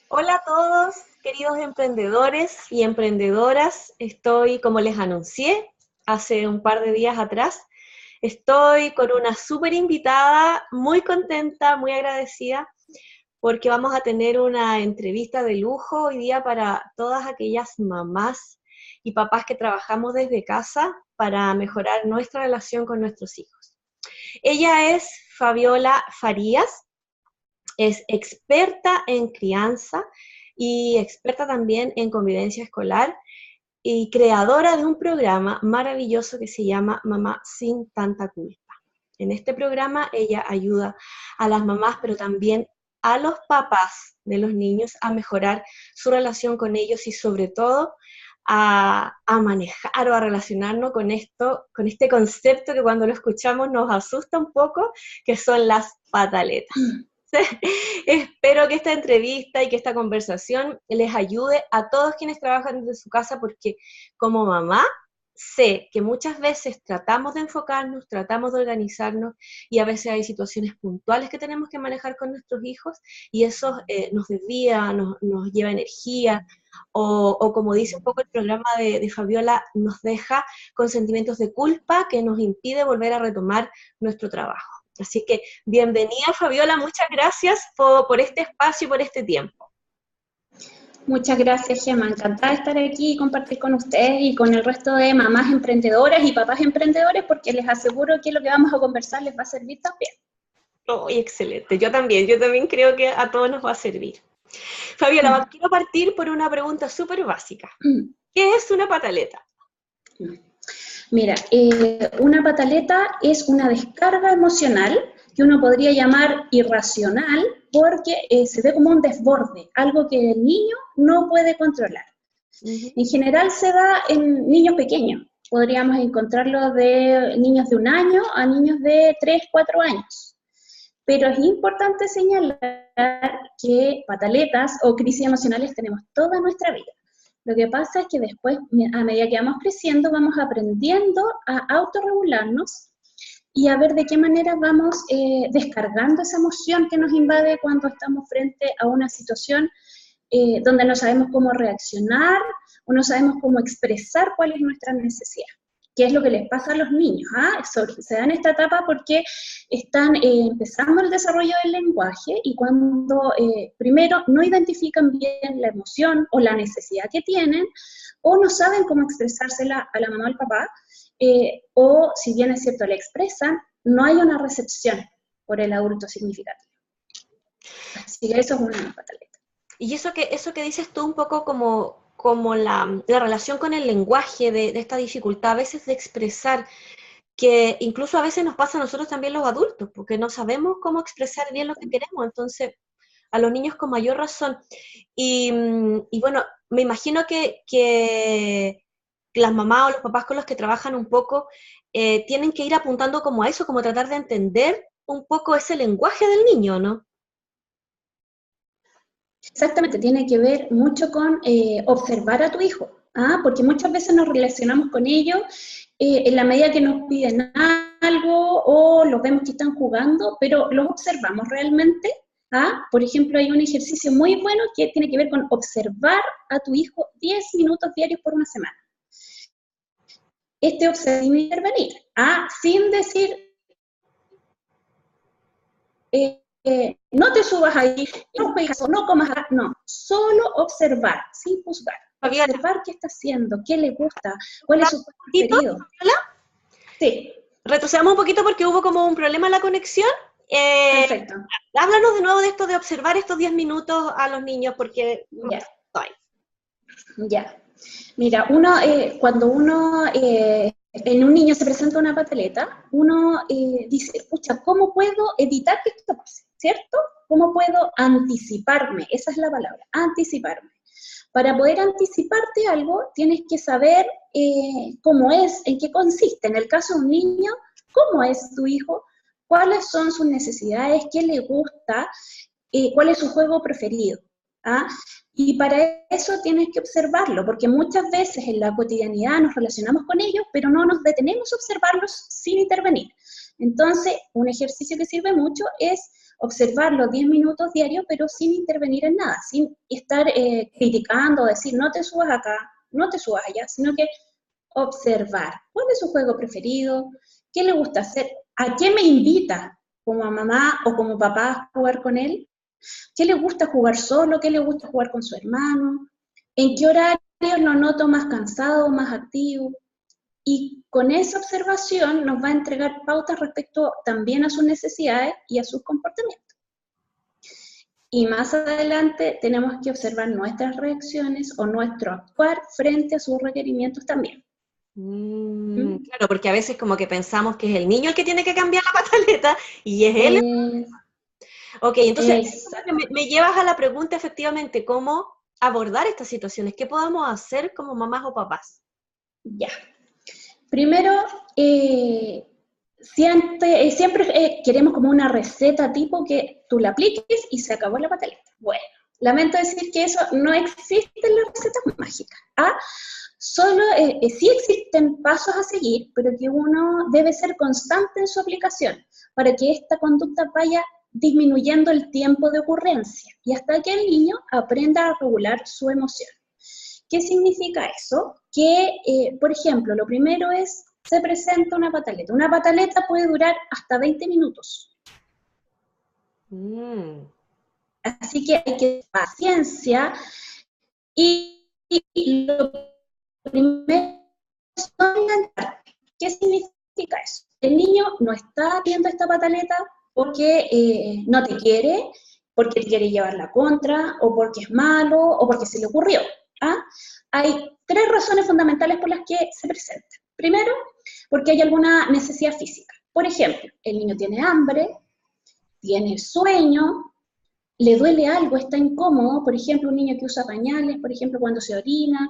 Hola a todos, queridos emprendedores y emprendedoras. Estoy, como les anuncié hace un par de días atrás, estoy con una súper invitada, muy contenta, muy agradecida, porque vamos a tener una entrevista de lujo hoy día para todas aquellas mamás y papás que trabajamos desde casa para mejorar nuestra relación con nuestros hijos. Ella es Fabiola Farías. Es experta en crianza y experta también en convivencia escolar y creadora de un programa maravilloso que se llama Mamá sin tanta culpa. En este programa ella ayuda a las mamás, pero también a los papás de los niños a mejorar su relación con ellos y sobre todo a manejar o a relacionarnos con esto, con este concepto que cuando lo escuchamos nos asusta un poco, que son las pataletas. Espero que esta entrevista y que esta conversación les ayude a todos quienes trabajan desde su casa, porque como mamá sé que muchas veces tratamos de enfocarnos, tratamos de organizarnos y a veces hay situaciones puntuales que tenemos que manejar con nuestros hijos y eso nos desvía, nos lleva energía o como dice un poco el programa de Fabiola, nos deja con sentimientos de culpa que nos impide volver a retomar nuestro trabajo. Así que bienvenida Fabiola, muchas gracias por este espacio y por este tiempo. Muchas gracias, Gemma. Encantada de estar aquí y compartir con ustedes y con el resto de mamás emprendedoras y papás emprendedores, porque les aseguro que lo que vamos a conversar les va a servir también. Oh, excelente, yo también creo que a todos nos va a servir. Fabiola, quiero partir por una pregunta súper básica. ¿Qué es una pataleta? Mira, una pataleta es una descarga emocional que uno podría llamar irracional porque se ve como un desborde, algo que el niño no puede controlar. En general se da en niños pequeños. Podríamos encontrarlo de niños de 1 año a niños de 3, 4 años. Pero es importante señalar que pataletas o crisis emocionales tenemos toda nuestra vida. Lo que pasa es que después, a medida que vamos creciendo, vamos aprendiendo a autorregularnos y a ver de qué manera vamos descargando esa emoción que nos invade cuando estamos frente a una situación donde no sabemos cómo reaccionar o no sabemos cómo expresar cuál es nuestra necesidad. ¿Qué es lo que les pasa a los niños? Se dan esta etapa porque están empezando el desarrollo del lenguaje y cuando primero no identifican bien la emoción o la necesidad que tienen, o no saben cómo expresársela a la mamá o al papá, o si bien es cierto la expresan, no hay una recepción por el adulto significativo. Así que eso es una pataleta. Y eso que dices tú un poco como la relación con el lenguaje de esta dificultad a veces de expresar, que incluso a veces nos pasa a nosotros también los adultos, porque no sabemos cómo expresar bien lo que queremos, entonces a los niños con mayor razón. Y bueno, me imagino que las mamás o los papás con los que trabajan un poco tienen que ir apuntando como a eso, como tratar de entender un poco ese lenguaje del niño, ¿no? Exactamente, tiene que ver mucho con observar a tu hijo, porque muchas veces nos relacionamos con ellos en la medida que nos piden algo o los vemos que están jugando, pero los observamos realmente. Por ejemplo, hay un ejercicio muy bueno que tiene que ver con observar a tu hijo 10 minutos diarios por una semana. Observar sin intervenir, sin decir... no te subas ahí, no comas, no, solo observar, sin juzgar. Fabiola, observar qué está haciendo, qué le gusta, cuál es su juego preferido. Sí. Retrocedamos un poquito porque hubo como un problema en la conexión. Perfecto. Háblanos de nuevo de esto de observar estos 10 minutos a los niños porque ya. Ya. Mira, cuando en un niño se presenta una pataleta, uno dice, pucha, ¿cómo puedo evitar que esto pase? ¿Cierto? ¿Cómo puedo anticiparme? Esa es la palabra, anticiparme. Para poder anticiparte algo, tienes que saber cómo es, en qué consiste. En el caso de un niño, ¿cómo es tu hijo? ¿Cuáles son sus necesidades? ¿Qué le gusta? ¿Cuál es su juego preferido? Y para eso tienes que observarlo, porque muchas veces en la cotidianidad nos relacionamos con ellos, pero no nos detenemos a observarlos sin intervenir. Entonces, un ejercicio que sirve mucho es observarlo 10 minutos diarios, pero sin intervenir en nada, sin estar criticando, decir, no te subas acá, no te subas allá, sino que observar. ¿Cuál es su juego preferido? ¿Qué le gusta hacer? ¿A qué me invita como mamá o como papá a jugar con él? ¿Qué le gusta jugar solo? ¿Qué le gusta jugar con su hermano? ¿En qué horarios lo noto más cansado, más activo? Y con esa observación nos va a entregar pautas respecto también a sus necesidades y a sus comportamientos. Y más adelante tenemos que observar nuestras reacciones o nuestro actuar frente a sus requerimientos también. Claro, porque a veces como que pensamos que es el niño el que tiene que cambiar la pataleta y es él. Ok, entonces me llevas a la pregunta efectivamente, ¿cómo abordar estas situaciones? ¿Qué podemos hacer como mamás o papás? Ya. Primero, siempre queremos como una receta tipo que tú la apliques y se acabó la pataleta. Bueno, lamento decir que eso no existe en las recetas mágicas. Solo sí existen pasos a seguir, pero que uno debe ser constante en su aplicación para que esta conducta vaya disminuyendo el tiempo de ocurrencia y hasta que el niño aprenda a regular su emoción. ¿Qué significa eso? Que, por ejemplo, lo primero es, se presenta una pataleta. Una pataleta puede durar hasta 20 minutos. Así que hay que tener paciencia y lo primero es orientar. ¿Qué significa eso? El niño no está viendo esta pataleta porque no te quiere, porque te quiere llevar la contra, o porque es malo, o porque se le ocurrió. Hay 3 razones fundamentales por las que se presenta. Primero, porque hay alguna necesidad física. Por ejemplo, el niño tiene hambre, tiene sueño, le duele algo, está incómodo, por ejemplo, un niño que usa pañales, por ejemplo, cuando se orina,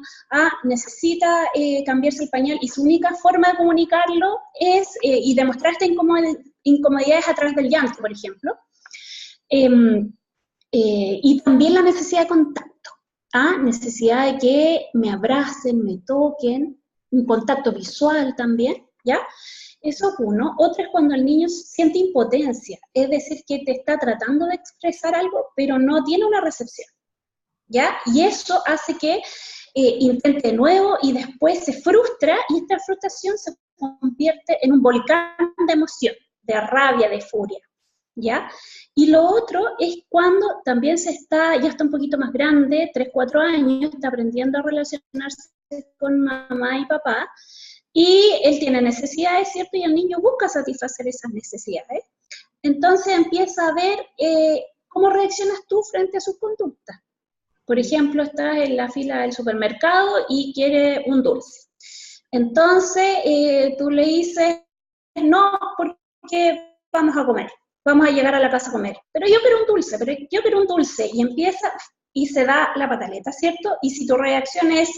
necesita cambiarse el pañal y su única forma de comunicarlo es, y demostrar esta incomodidad es a través del llanto, por ejemplo, y también la necesidad de contacto, necesidad de que me abracen, me toquen, un contacto visual también, ¿ya? Eso es uno. Otro es cuando el niño siente impotencia, es decir, que te está tratando de expresar algo, pero no tiene una recepción, ¿ya? Y eso hace que intente de nuevo y después se frustra y esta frustración se convierte en un volcán de emoción, de rabia, de furia, ¿ya? Y lo otro es cuando también ya está un poquito más grande, 3, 4 años, está aprendiendo a relacionarse con mamá y papá, y él tiene necesidades, ¿cierto? Y el niño busca satisfacer esas necesidades. Entonces empieza a ver cómo reaccionas tú frente a sus conductas. Por ejemplo, estás en la fila del supermercado y quiere un dulce. Entonces tú le dices, no, porque vamos a comer, vamos a llegar a la casa a comer. Pero yo quiero un dulce, y empieza, y se da la pataleta, ¿cierto? Y si tu reacción es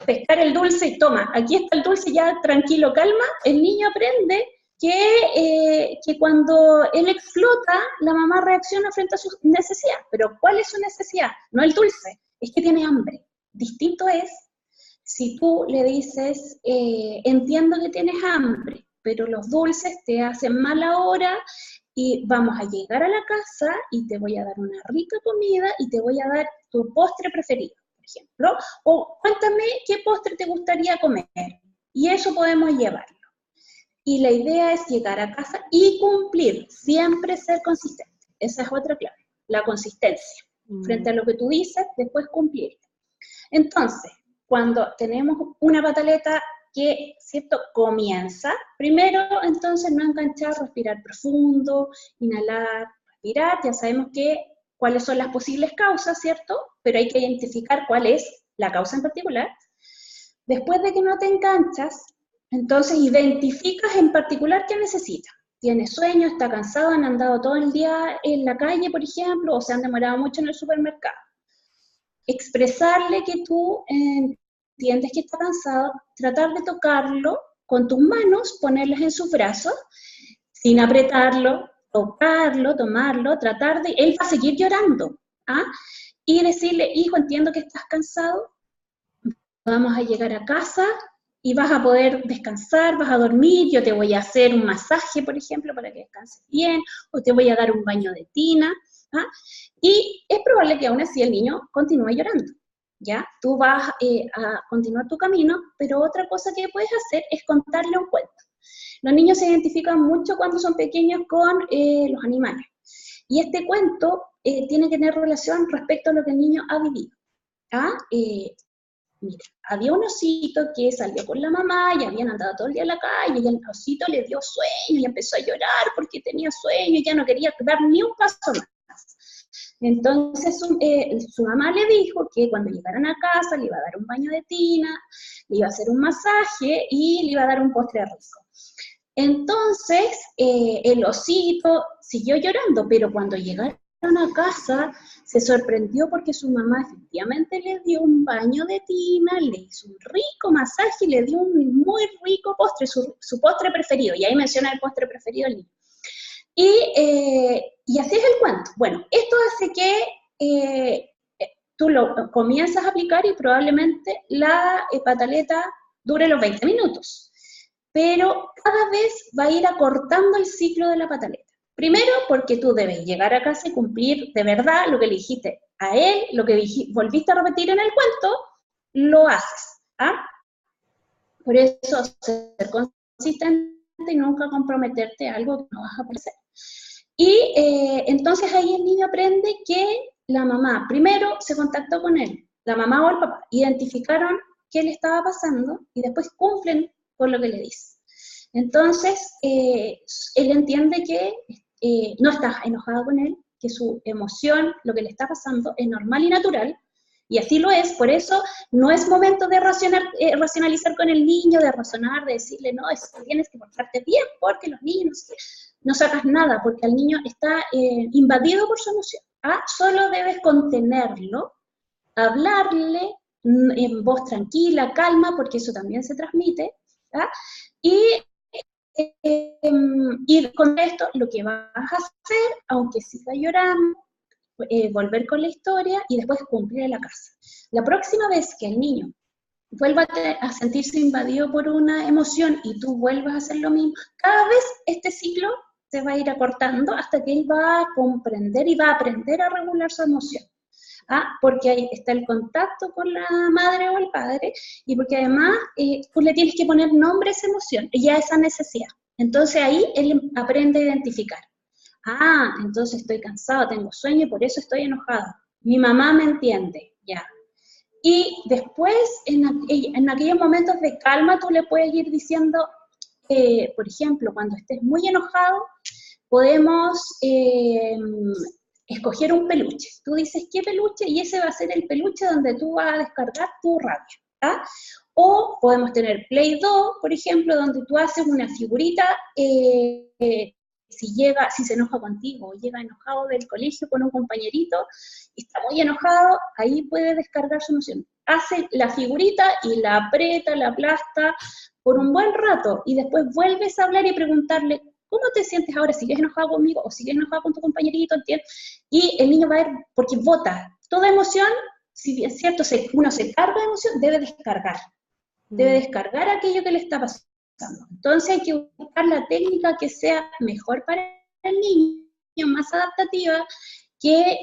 pescar el dulce y toma, aquí está el dulce, ya tranquilo, calma, el niño aprende que cuando él explota, la mamá reacciona frente a su necesidad. Pero ¿cuál es su necesidad? No el dulce, es que tiene hambre. Distinto es si tú le dices, entiendo que tienes hambre, pero los dulces te hacen mal ahora y vamos a llegar a la casa y te voy a dar una rica comida y te voy a dar tu postre preferido, por ejemplo, o cuéntame qué postre te gustaría comer, y eso podemos llevarlo. Y la idea es llegar a casa y cumplir, siempre ser consistente. Esa es otra clave, la consistencia. Frente a lo que tú dices, después cumplir. Entonces, cuando tenemos una pataleta que, ¿cierto?, comienza, primero, entonces, no enganchar, respirar profundo, inhalar, respirar, ya sabemos cuáles son las posibles causas, ¿cierto?, pero hay que identificar cuál es la causa en particular. Después de que no te enganchas, entonces identificas en particular qué necesita. Tiene sueño, está cansado, han andado todo el día en la calle, por ejemplo, o se han demorado mucho en el supermercado. Expresarle que tú entiendes que está cansado, tratar de tocarlo con tus manos, ponerlas en sus brazos, sin apretarlo, tocarlo, tomarlo, él va a seguir llorando, y decirle, hijo, entiendo que estás cansado, vamos a llegar a casa y vas a poder descansar, vas a dormir, yo te voy a hacer un masaje, por ejemplo, para que descanses bien, o te voy a dar un baño de tina, ¿ah? Y es probable que aún así el niño continúe llorando, ¿ya? Tú vas a continuar tu camino, pero otra cosa que puedes hacer es contarle un cuento. Los niños se identifican mucho cuando son pequeños con los animales, y este cuento tiene que tener relación respecto a lo que el niño ha vivido. ¿Ah? Mira, había un osito que salió con la mamá y habían andado todo el día en la calle y el osito le dio sueño y empezó a llorar porque tenía sueño y ya no quería dar ni un paso más. Entonces su mamá le dijo que cuando llegaran a casa le iba a dar un baño de tina, le iba a hacer un masaje y le iba a dar un postre rico. Entonces el osito siguió llorando, pero cuando llegaron a casa se sorprendió porque su mamá efectivamente le dio un baño de tina, le hizo un rico masaje y le dio un muy rico postre, su postre preferido, y ahí menciona el postre preferido del niño. Y así es el cuento. Bueno, esto hace que tú lo comienzas a aplicar y probablemente la pataleta dure los 20 minutos, pero cada vez va a ir acortando el ciclo de la pataleta. Primero, porque tú debes llegar a casa y cumplir de verdad lo que le dijiste a él, lo que volviste a repetir en el cuento, lo haces. ¿Ah? Por eso, ser consistente y nunca comprometerte a algo que no vas a poder hacer. Y entonces ahí el niño aprende que la mamá primero se contactó con él, la mamá o el papá, identificaron qué le estaba pasando y después cumplen con lo que le dicen. Entonces, él entiende que no estás enojado con él, que su emoción, lo que le está pasando, es normal y natural, y así lo es. Por eso no es momento de racionalizar con el niño, de razonar, de decirle, no, es que tienes que portarte bien, porque los niños no sacas nada, porque el niño está invadido por su emoción. ¿Ah? Solo debes contenerlo, hablarle en voz tranquila, calma, porque eso también se transmite, ¿ah? Y con esto lo que vas a hacer, aunque siga llorando, volver con la historia y después cumplir en la casa. La próxima vez que el niño vuelva a sentirse invadido por una emoción y tú vuelvas a hacer lo mismo, cada vez este ciclo se va a ir acortando hasta que él va a comprender y va a aprender a regular su emoción. ¿Ah? Porque ahí está el contacto con la madre o el padre, y porque además tú le tienes que poner nombre a esa emoción y a esa necesidad. Entonces ahí él aprende a identificar. Ah, entonces estoy cansado, tengo sueño y por eso estoy enojado. Mi mamá me entiende, ya. Y después, en aquellos momentos de calma, tú le puedes ir diciendo, por ejemplo, cuando estés muy enojado, podemos escoger un peluche. Tú dices, ¿qué peluche? Y ese va a ser el peluche donde tú vas a descargar tu rabia. ¿Ah? O podemos tener Play-Doh, por ejemplo, donde tú haces una figurita, si se enoja contigo, o llega enojado del colegio con un compañerito, y está muy enojado, ahí puede descargar su emoción. Hace la figurita y la aprieta, la aplasta por un buen rato, y después vuelves a hablar y preguntarle, ¿cómo te sientes ahora? ¿Sigues enojado conmigo o sigues enojado con tu compañerito? ¿Entiendes? Y el niño va a ir, porque vota. Toda emoción, si bien es cierto, uno se carga de emoción, debe descargar aquello que le está pasando. Entonces hay que buscar la técnica que sea mejor para el niño, más adaptativa, que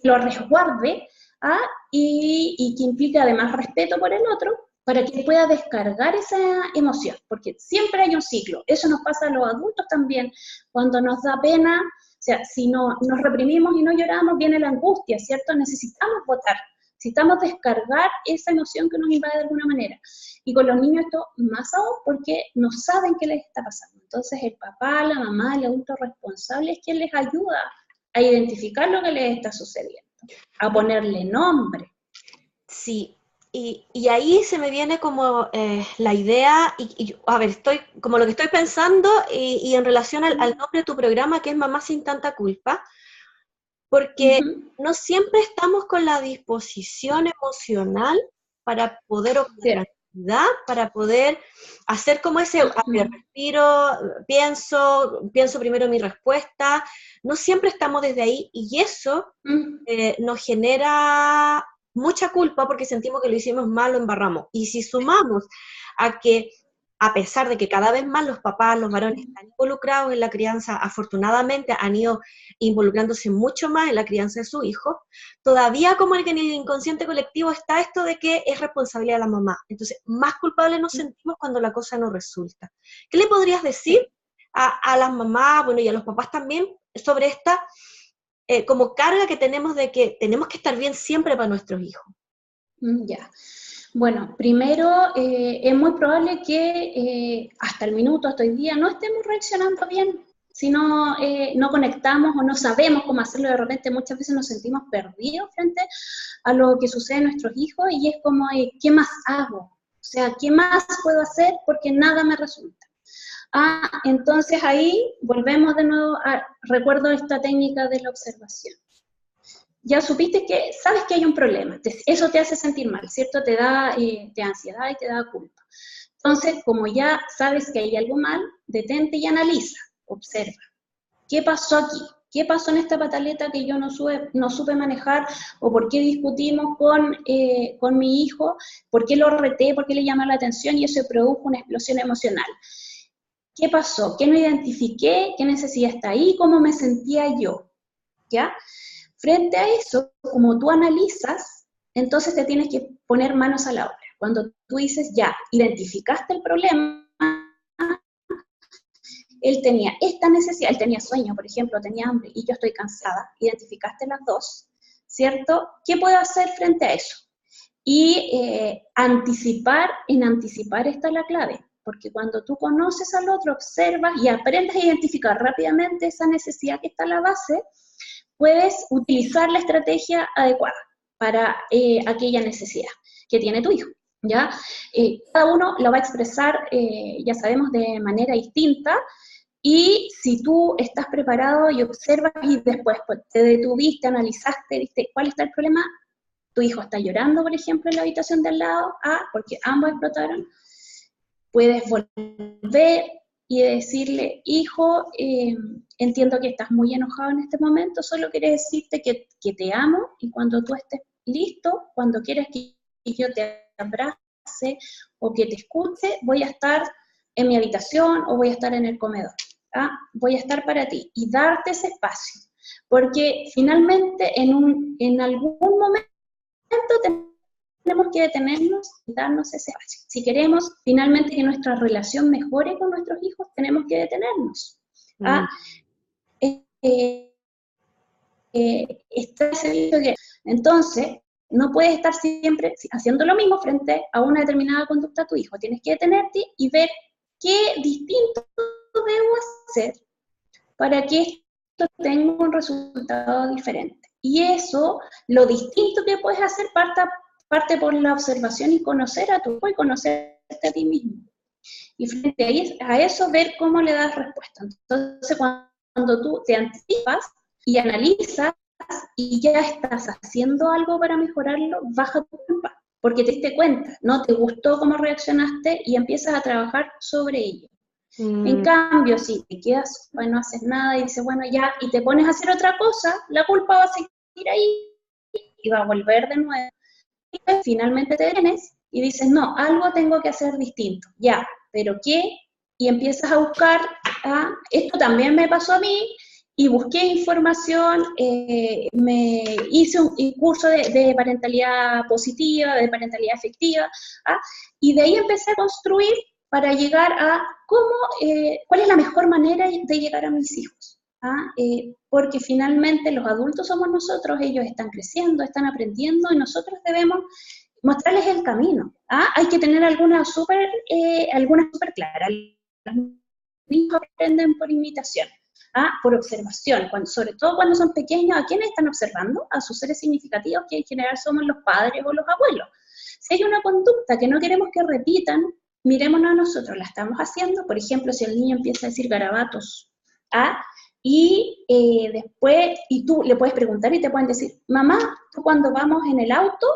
lo resguarde, ¿ah? Y que implique además respeto por el otro, para que pueda descargar esa emoción, porque siempre hay un ciclo. Eso nos pasa a los adultos también, cuando nos da pena, o sea, si no, nos reprimimos y no lloramos, viene la angustia, ¿cierto? Necesitamos votar, necesitamos descargar esa emoción que nos invade de alguna manera. Y con los niños esto más aún, porque no saben qué les está pasando. Entonces el papá, la mamá, el adulto responsable es quien les ayuda a identificar lo que les está sucediendo, a ponerle nombre. Sí, y ahí se me viene como la idea, a ver, estoy como lo que estoy pensando y en relación al nombre de tu programa, que es Mamá sin tanta culpa, porque no siempre estamos con la disposición emocional para poder obtener tranquilidad, para poder hacer como ese, a ver, respiro, pienso primero mi respuesta, no siempre estamos desde ahí, y eso nos genera mucha culpa porque sentimos que lo hicimos mal, lo embarramos. Y si sumamos a que, a pesar de que cada vez más los papás, los varones están involucrados en la crianza, afortunadamente han ido involucrándose mucho más en la crianza de sus hijos, todavía como en el inconsciente colectivo está esto de que es responsabilidad de la mamá. Entonces, más culpables nos sentimos cuando la cosa no resulta. ¿Qué le podrías decir a las mamás, bueno, y a los papás también, sobre esta como carga que tenemos de que tenemos que estar bien siempre para nuestros hijos? Ya. Bueno, primero, es muy probable que hasta el minuto, hasta hoy día, no estemos reaccionando bien. Si no, no conectamos o no sabemos cómo hacerlo, de repente muchas veces nos sentimos perdidos frente a lo que sucede en nuestros hijos y es como, ¿qué más hago? O sea, ¿qué más puedo hacer? Porque nada me resulta. Entonces ahí volvemos de nuevo recuerdo esta técnica de la observación. Ya supiste que, sabes que hay un problema, eso te hace sentir mal, ¿cierto? Te da ansiedad y te da culpa. Entonces, como ya sabes que hay algo mal, detente y analiza, observa. ¿Qué pasó aquí? ¿Qué pasó en esta pataleta que yo no supe manejar? ¿O por qué discutimos con mi hijo? ¿Por qué lo reté? ¿Por qué le llamé la atención? Y eso produjo una explosión emocional. ¿Qué pasó? ¿Qué no identifiqué? ¿Qué necesidad está ahí? ¿Cómo me sentía yo? ¿Ya? Frente a eso, como tú analizas, entonces te tienes que poner manos a la obra. Cuando tú dices, ya, identificaste el problema, él tenía esta necesidad, él tenía sueño, por ejemplo, tenía hambre, y yo estoy cansada, identificaste las dos, ¿cierto? ¿Qué puedo hacer frente a eso? Y anticipar está la clave, porque cuando tú conoces al otro, observas y aprendes a identificar rápidamente esa necesidad que está a la base, puedes utilizar la estrategia adecuada para aquella necesidad que tiene tu hijo, ¿ya? Cada uno lo va a expresar, ya sabemos, de manera distinta, y si tú estás preparado y observas y después pues, te detuviste, analizaste, viste cuál está el problema, tu hijo está llorando, por ejemplo, en la habitación de al lado, porque ambos explotaron, puedes volver y decirle, hijo, entiendo que estás muy enojado en este momento, solo quiero decirte que te amo y cuando tú estés listo, cuando quieras que yo te abrace o que te escuche, voy a estar en mi habitación o voy a estar en el comedor. Voy a estar para ti y darte ese espacio, porque finalmente en algún momento tenemos que detenernos y darnos ese espacio. Si queremos finalmente que nuestra relación mejore con nuestros hijos, tenemos que detenernos. Está ese dicho que, entonces, no puedes estar siempre haciendo lo mismo frente a una determinada conducta a tu hijo. Tienes que detenerte y ver qué distinto debo hacer para que esto tenga un resultado diferente. Y eso, lo distinto que puedes hacer, parte por la observación y conocer a tu hijo y conocerte a ti mismo. Y frente a eso, ver cómo le das respuesta. Entonces, cuando tú te anticipas y analizas y ya estás haciendo algo para mejorarlo, baja tu culpa, porque te diste cuenta, no te gustó cómo reaccionaste y empiezas a trabajar sobre ello. En cambio, si te quedas, no haces nada y dices, bueno, ya, y te pones a hacer otra cosa, la culpa va a seguir ahí y va a volver de nuevo. Y finalmente te detienes y dices, no, algo tengo que hacer distinto. Ya, ¿pero qué? Y empiezas a buscar, esto también me pasó a mí, y busqué información, me hice un curso de parentalidad positiva, de parentalidad afectiva, y de ahí empecé a construir para llegar a cuál es la mejor manera de llegar a mis hijos. Porque finalmente los adultos somos nosotros, ellos están creciendo, están aprendiendo, y nosotros debemos mostrarles el camino. Hay que tener alguna súper clara. Los niños aprenden por imitación. Por observación, sobre todo cuando son pequeños. ¿A quiénes están observando? A sus seres significativos, que en general somos los padres o los abuelos. Si hay una conducta que no queremos que repitan, mirémonos a nosotros, la estamos haciendo. Por ejemplo, si el niño empieza a decir garabatos, y después, y tú le puedes preguntar y te pueden decir, mamá, tú cuando vamos en el auto,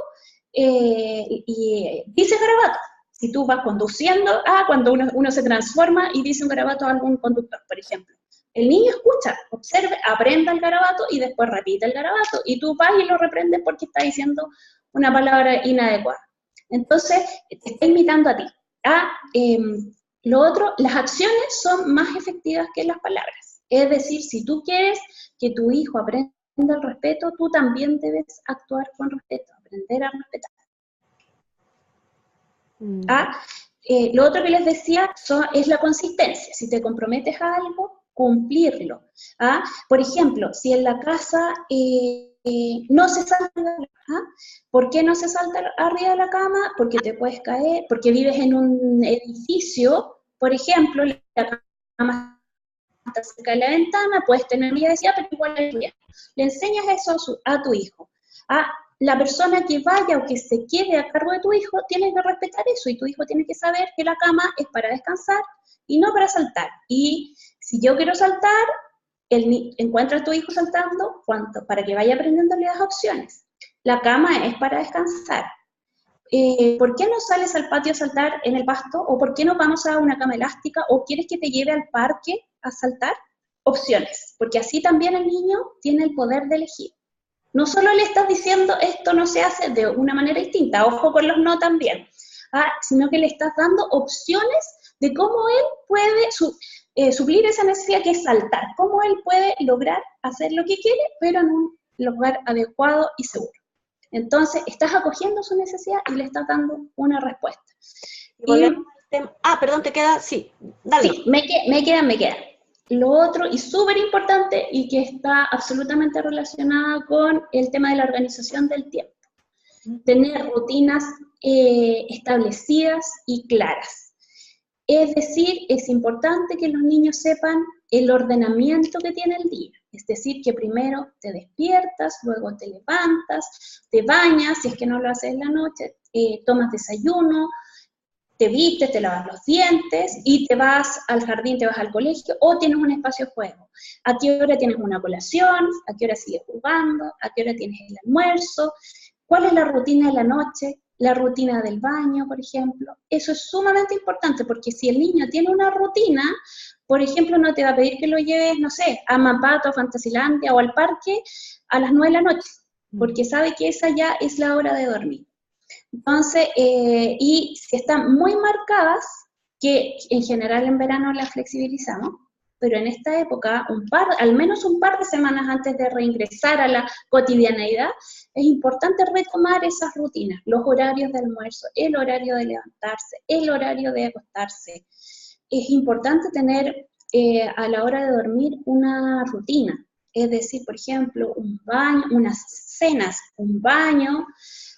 y dices garabato. Si tú vas conduciendo, cuando uno se transforma y dice un garabato a algún conductor, por ejemplo. El niño escucha, observe, aprenda el garabato y después repite el garabato. Y tú vas y lo reprendes porque está diciendo una palabra inadecuada. Entonces, te está imitando a ti. Lo otro, las acciones son más efectivas que las palabras. Es decir, si tú quieres que tu hijo aprenda el respeto, tú también debes actuar con respeto, aprender a respetar. Lo otro que les decía es la consistencia. Si te comprometes a algo, cumplirlo. Por ejemplo, si en la casa no se salta, ¿por qué no se salta arriba de la cama? Porque te puedes caer, porque vives en un edificio, por ejemplo, la cama está cerca de la ventana, puedes tener una idea, pero igual es tuya. Le enseñas eso a tu hijo. La persona que vaya o que se quede a cargo de tu hijo tiene que respetar eso, y tu hijo tiene que saber que la cama es para descansar y no para saltar. Y si yo quiero saltar, encuentra a tu hijo saltando, para que vaya aprendiendo las opciones. La cama es para descansar. ¿Por qué no sales al patio a saltar en el pasto? ¿O por qué no vamos a una cama elástica? ¿O quieres que te lleve al parque a saltar? Opciones, porque así también el niño tiene el poder de elegir. No solo le estás diciendo esto no se hace de una manera distinta, ojo con los no también, sino que le estás dando opciones de cómo él puede suplir esa necesidad que es saltar, cómo él puede lograr hacer lo que quiere, pero en un lugar adecuado y seguro. Entonces, estás acogiendo su necesidad y le estás dando una respuesta. Perdón, ¿te queda? Sí, dale. Sí, me queda. Lo otro, y súper importante, y que está absolutamente relacionado con el tema de la organización del tiempo. Tener rutinas establecidas y claras. Es decir, es importante que los niños sepan el ordenamiento que tiene el día. Es decir, que primero te despiertas, luego te levantas, te bañas, si es que no lo haces en la noche, tomas desayuno, te vistes, te lavas los dientes y te vas al jardín, te vas al colegio o tienes un espacio de juego. ¿A qué hora tienes una colación? ¿A qué hora sigues jugando? ¿A qué hora tienes el almuerzo? ¿Cuál es la rutina de la noche? La rutina del baño, por ejemplo. Eso es sumamente importante porque si el niño tiene una rutina, por ejemplo, no te va a pedir que lo lleves, no sé, a Mampato, a Fantasilandia o al parque a las 9 de la noche, porque sabe que esa ya es la hora de dormir. Entonces, y si están muy marcadas, que en general en verano las flexibilizamos, pero en esta época, al menos un par de semanas antes de reingresar a la cotidianeidad, es importante retomar esas rutinas, los horarios de almuerzo, el horario de levantarse, el horario de acostarse. Es importante tener a la hora de dormir una rutina, es decir, por ejemplo, un baño, unas cenas, un baño.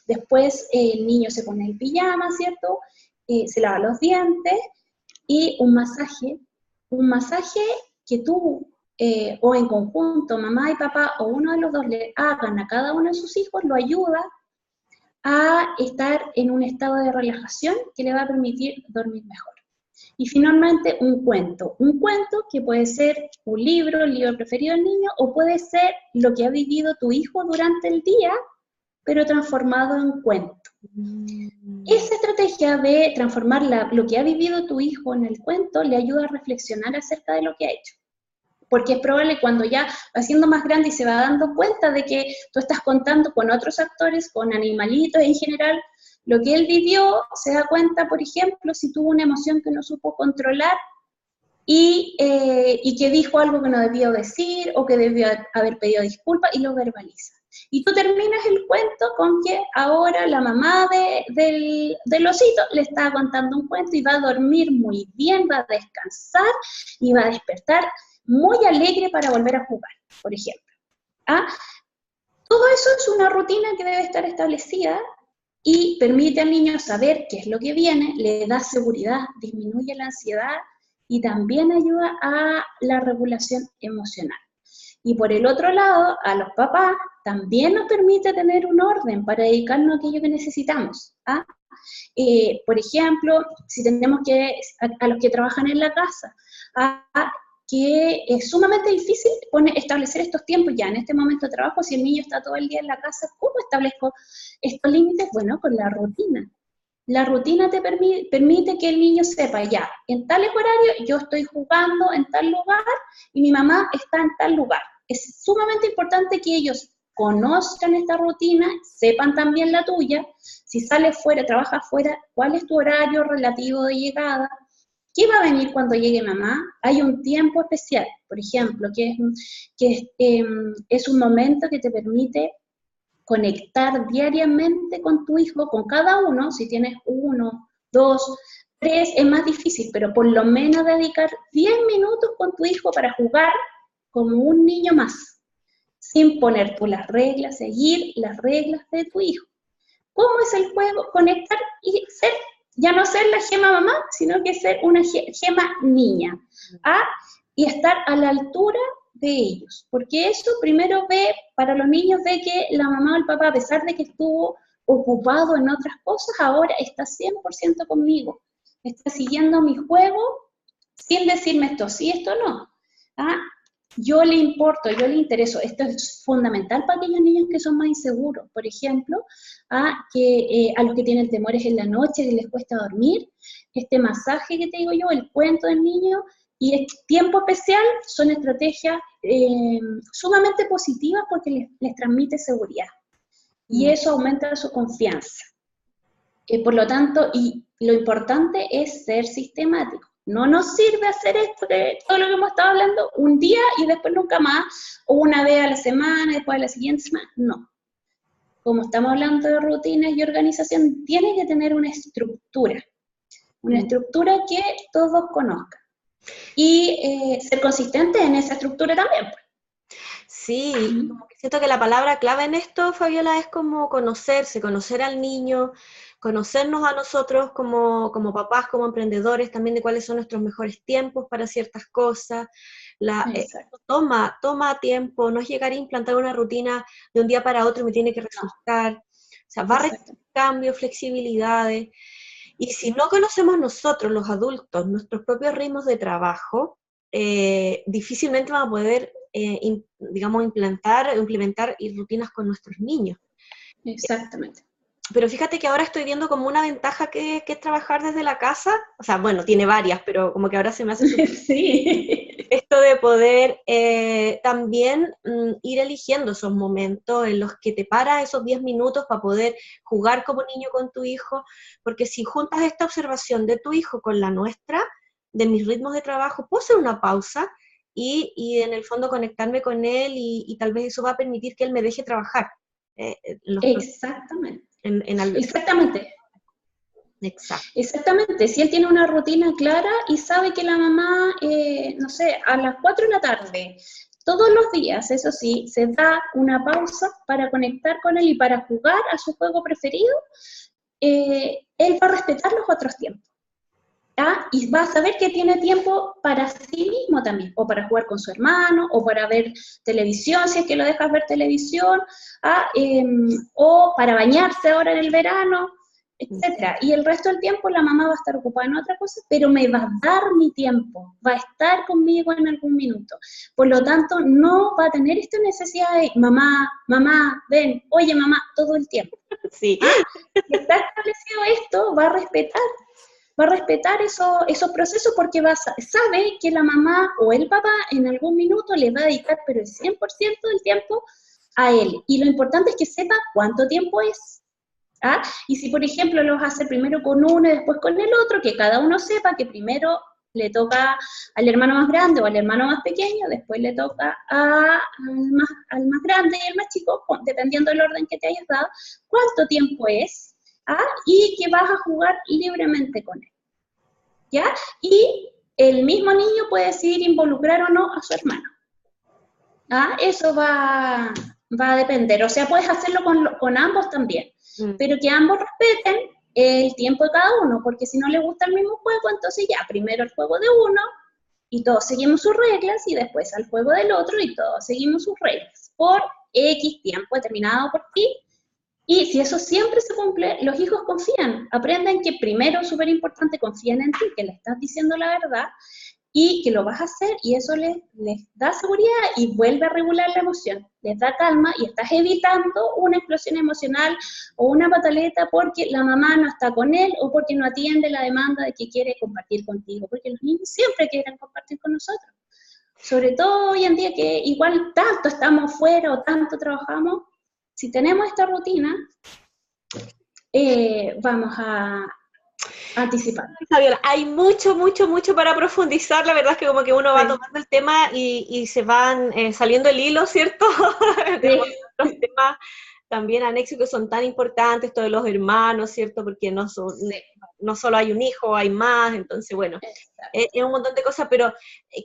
Después el niño se pone el pijama, ¿cierto? Se lava los dientes y un masaje que tú o en conjunto, mamá y papá o uno de los dos le hagan a cada uno de sus hijos, lo ayuda a estar en un estado de relajación que le va a permitir dormir mejor. Y finalmente un cuento que puede ser un libro, el libro preferido del niño, o puede ser lo que ha vivido tu hijo durante el día, pero transformado en cuento. Esa estrategia de transformar lo que ha vivido tu hijo en el cuento le ayuda a reflexionar acerca de lo que ha hecho. Porque es probable cuando ya va siendo más grande y se va dando cuenta de que tú estás contando con otros actores, con animalitos en general, lo que él vivió, se da cuenta, por ejemplo, si tuvo una emoción que no supo controlar y que dijo algo que no debió decir o que debió haber pedido disculpas y lo verbaliza. Y tú terminas el cuento con que ahora la mamá del osito le está contando un cuento y va a dormir muy bien, va a descansar y va a despertar muy alegre para volver a jugar, por ejemplo. Todo eso es una rutina que debe estar establecida y permite al niño saber qué es lo que viene, le da seguridad, disminuye la ansiedad y también ayuda a la regulación emocional. Y por el otro lado, a los papás también nos permite tener un orden para dedicarnos a aquello que necesitamos. Por ejemplo, si tenemos a los que trabajan en la casa, que es sumamente difícil establecer estos tiempos ya en este momento de trabajo, si el niño está todo el día en la casa, ¿cómo establezco estos límites? Bueno, con la rutina. La rutina te permite que el niño sepa, ya, en tales horarios yo estoy jugando en tal lugar y mi mamá está en tal lugar. Es sumamente importante que ellos conozcan esta rutina, sepan también la tuya, si sales fuera, trabajas fuera, cuál es tu horario relativo de llegada, qué va a venir cuando llegue mamá, hay un tiempo especial, por ejemplo, es un momento que te permite conectar diariamente con tu hijo, con cada uno, si tienes 1, 2, 3, es más difícil, pero por lo menos dedicar 10 minutos con tu hijo para jugar como un niño más, sin poner tú las reglas, seguir las reglas de tu hijo. ¿Cómo es el juego? Conectar y ser, ya no ser la Gema mamá, sino que ser una Gema niña. ¿Ah? Y estar a la altura de ellos. Porque eso primero para los niños ve que la mamá o el papá, a pesar de que estuvo ocupado en otras cosas, ahora está 100% conmigo. Está siguiendo mi juego sin decirme esto sí, esto no. ¿Ah? Yo le importo, yo le intereso. Esto es fundamental para aquellos niños que son más inseguros. Por ejemplo, a los que tienen temores en la noche, que les cuesta dormir, este masaje que te digo yo, el cuento del niño y el tiempo especial son estrategias sumamente positivas porque les transmite seguridad. Y eso aumenta su confianza. Por lo tanto, y lo importante es ser sistemático. No nos sirve hacer esto, todo lo que hemos estado hablando, un día y después nunca más, o una vez a la semana, después a la siguiente semana, no. Como estamos hablando de rutinas y organización, tiene que tener una estructura que todos conozcan. Y ser consistente en esa estructura también. Sí, como que siento que la palabra clave en esto, Fabiola, es como conocerse, conocer al niño, conocernos a nosotros como papás, como emprendedores, también de cuáles son nuestros mejores tiempos para ciertas cosas. Toma tiempo, no es llegar a implantar una rutina de un día para otro y me tiene que resultar. O sea, va a requerir cambios, flexibilidades. Y si no conocemos nosotros, los adultos, nuestros propios ritmos de trabajo, difícilmente vamos a poder, implementar rutinas con nuestros niños. Exactamente. Pero fíjate que ahora estoy viendo como una ventaja que es trabajar desde la casa, o sea, bueno, tiene varias, pero como que ahora se me hace sí. Esto de poder también ir eligiendo esos momentos en los que te paras esos 10 minutos para poder jugar como niño con tu hijo, porque si juntas esta observación de tu hijo con la nuestra, de mis ritmos de trabajo, puedo hacer una pausa y en el fondo conectarme con él y tal vez eso va a permitir que él me deje trabajar. Exactamente. Exactamente. Exactamente, si él tiene una rutina clara y sabe que la mamá, no sé, a las 4 de la tarde, todos los días, eso sí, se da una pausa para conectar con él y para jugar a su juego preferido, él va a respetar los otros tiempos. ¿Ah? Y va a saber que tiene tiempo para sí mismo también, o para jugar con su hermano, o para ver televisión, si es que lo dejas ver televisión, o para bañarse ahora en el verano, etcétera. Y el resto del tiempo la mamá va a estar ocupada en otra cosa, pero me va a dar mi tiempo, va a estar conmigo en algún minuto. Por lo tanto, no va a tener esta necesidad de mamá, ven, oye mamá, todo el tiempo. Sí. Si está establecido esto, va a respetar esos procesos porque sabe que la mamá o el papá en algún minuto le va a dedicar pero el 100% del tiempo a él. Y lo importante es que sepa cuánto tiempo es. ¿Ah? Y si, por ejemplo, lo vas a hacer primero con uno y después con el otro, que cada uno sepa que primero le toca al hermano más grande o al hermano más pequeño, después le toca al más grande y al más chico, dependiendo del orden que te hayas dado, cuánto tiempo es, y que vas a jugar libremente con él. ¿Ya? Y el mismo niño puede decidir involucrar o no a su hermano. Eso va a depender. O sea, puedes hacerlo con ambos también, pero que ambos respeten el tiempo de cada uno, porque si no les gusta el mismo juego, entonces ya, primero el juego de uno, y todos seguimos sus reglas, y después al juego del otro, y todos seguimos sus reglas, por X tiempo determinado por ti. Y si eso siempre se cumple, los hijos confían, aprenden que primero, súper importante, confían en ti, que le estás diciendo la verdad, y que lo vas a hacer, y eso les da seguridad y vuelve a regular la emoción, les da calma, y estás evitando una explosión emocional o una pataleta porque la mamá no está con él, o porque no atiende la demanda de que quiere compartir contigo, porque los niños siempre quieren compartir con nosotros. Sobre todo hoy en día que igual tanto estamos fuera o tanto trabajamos, si tenemos esta rutina, vamos a anticipar. Fabiola, hay mucho, mucho, mucho para profundizar. La verdad es que como que uno va Sí. tomando el tema y se van saliendo el hilo, ¿cierto? Tenemos Sí. otros temas también anexos que son tan importantes, esto de los hermanos, ¿cierto? Porque Sí. no solo hay un hijo, hay más, entonces bueno, Exacto. es un montón de cosas, pero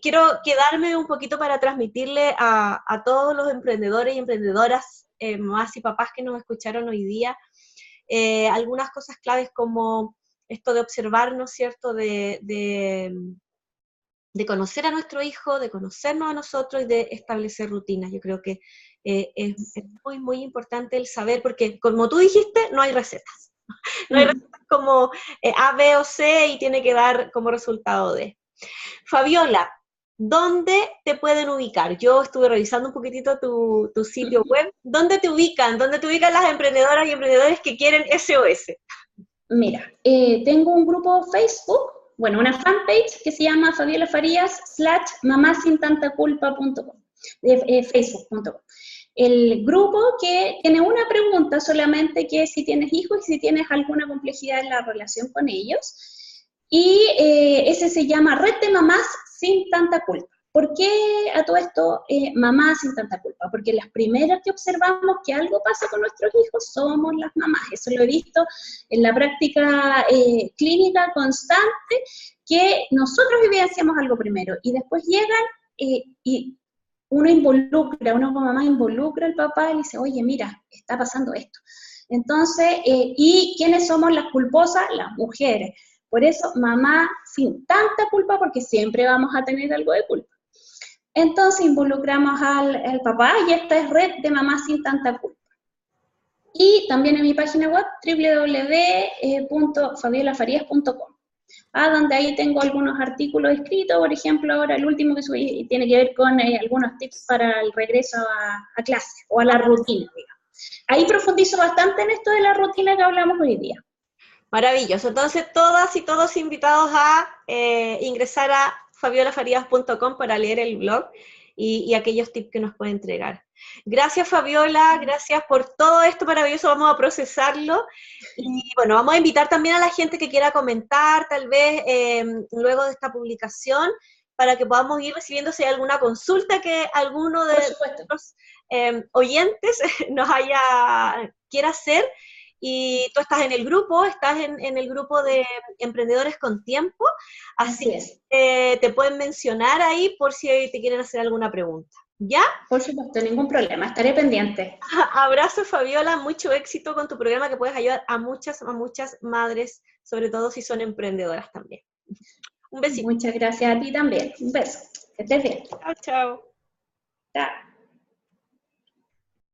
quiero quedarme un poquito para transmitirle a todos los emprendedores y emprendedoras, mamás y papás que nos escucharon hoy día, algunas cosas claves como esto de observarnos, ¿cierto? De conocer a nuestro hijo, de conocernos a nosotros y de establecer rutinas. Yo creo que es muy, muy importante el saber, porque como tú dijiste, no hay recetas. No hay recetas como A, B o C y tiene que dar como resultado D. Fabiola, ¿dónde te pueden ubicar? Yo estuve revisando un poquitito tu sitio web. ¿Dónde te ubican? ¿Dónde te ubican las emprendedoras y emprendedores que quieren SOS? Mira, tengo un grupo Facebook, bueno, una fanpage que se llama Fabiola Farías /mamasintantaculpa.com, facebook.com. El grupo que tiene una pregunta solamente, que es si tienes hijos y si tienes alguna complejidad en la relación con ellos. Y ese se llama Red de Mamás Sin Tanta Culpa. ¿Por qué a todo esto mamás sin tanta culpa? Porque las primeras que observamos que algo pasa con nuestros hijos somos las mamás. Eso lo he visto en la práctica clínica constante, que nosotros evidenciamos algo primero y después llegan y uno como mamá involucra al papá y le dice, oye, mira, está pasando esto. Entonces, ¿y quiénes somos las culposas? Las mujeres. Por eso, mamá sin tanta culpa, porque siempre vamos a tener algo de culpa. Entonces involucramos al papá y esta es Red de Mamás Sin Tanta Culpa. Y también en mi página web www.fabiolafarías.com, donde ahí tengo algunos artículos escritos, por ejemplo, ahora el último que subí tiene que ver con algunos tips para el regreso a clase o a la rutina, digamos. Ahí profundizo bastante en esto de la rutina que hablamos hoy día. Maravilloso. Entonces, todas y todos invitados a ingresar a fabiolafarías.com para leer el blog y aquellos tips que nos puede entregar. Gracias, Fabiola, gracias por todo esto maravilloso, vamos a procesarlo. Y bueno, vamos a invitar también a la gente que quiera comentar, tal vez luego de esta publicación, para que podamos ir recibiendo si hay alguna consulta que alguno de nuestros oyentes quiera hacer. Y tú estás en el grupo, estás en el grupo de Emprendedores con Tiempo, así es. Te pueden mencionar ahí por si te quieren hacer alguna pregunta. ¿Ya? Por supuesto, ningún problema, estaré pendiente. Abrazo, Fabiola, mucho éxito con tu programa que puedes ayudar a muchas madres, sobre todo si son emprendedoras también. Un besito. Muchas gracias a ti también. Un beso. Que estés bien. Chao, chao. Chao.